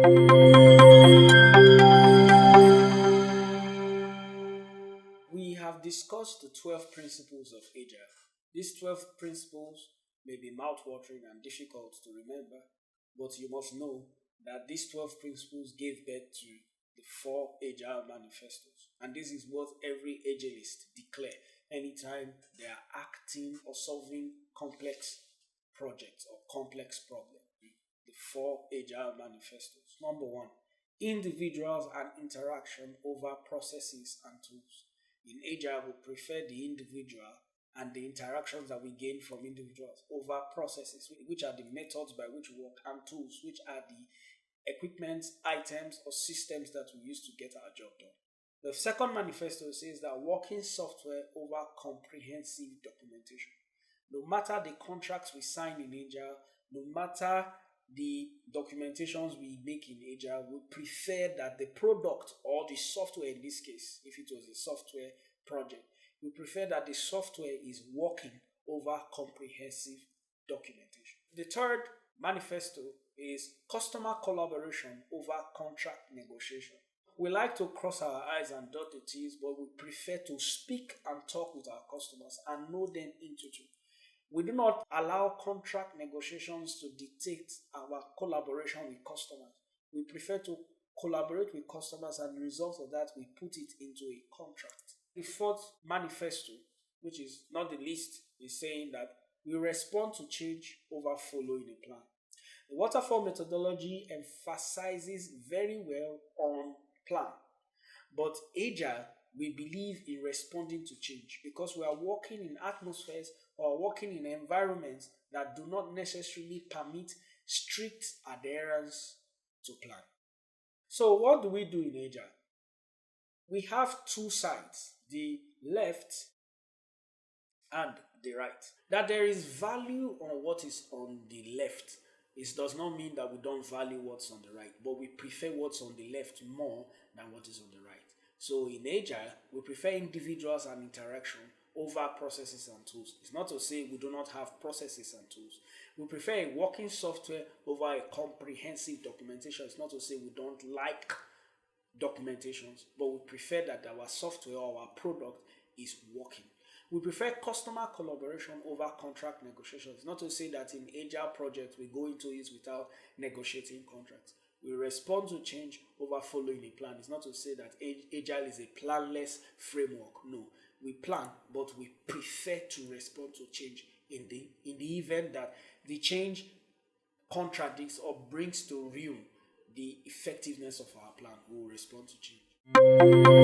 We have discussed the 12 principles of Agile. These 12 principles may be mouth-watering and difficult to remember, but you must know that these 12 principles gave birth to the 4 Agile Manifestos. And this is what every Agilist declare anytime they are acting or solving complex projects or complex problems. The 4 Agile Manifestos. Number 1, individuals and interaction over processes and tools. In Agile, we prefer the individual and the interactions that we gain from individuals over processes, which are the methods by which we work, and tools, which are the equipment, items, or systems that we use to get our job done. The second manifesto says that working software over comprehensive documentation. No matter the contracts we sign in Agile, no matter the documentations we make in Agile, we prefer that the product or the software, in this case, if it was a software project, we prefer that the software is working over comprehensive documentation. The third manifesto is customer collaboration over contract negotiation. We like to cross our I's and dot the T's, but we prefer to speak and talk with our customers and know them into. We do not allow contract negotiations to dictate our collaboration with customers. We prefer to collaborate with customers, and the result of that, we put it into a contract. The fourth manifesto, which is not the least, is saying that we respond to change over following a plan. The waterfall methodology emphasizes very well on plan, but Agile, we believe in responding to change because we are working in atmospheres or working in environments that do not necessarily permit strict adherence to plan. So what do we do in Agile? We have two sides, the left and the right. That there is value on what is on the left, it does not mean that we don't value what's on the right, but we prefer what's on the left more than what is on the right. So in Agile, we prefer individuals and interaction over processes and tools. It's not to say we do not have processes and tools. We prefer a working software over a comprehensive documentation. It's not to say we don't like documentations, but we prefer that our software or our product is working. We prefer customer collaboration over contract negotiations. It's not to say that in Agile projects we go into it without negotiating contracts. We respond to change over following a plan. It's not to say that Agile is a planless framework. No, we plan, but we prefer to respond to change in the event that the change contradicts or brings to ruin the effectiveness of our plan. We will respond to change.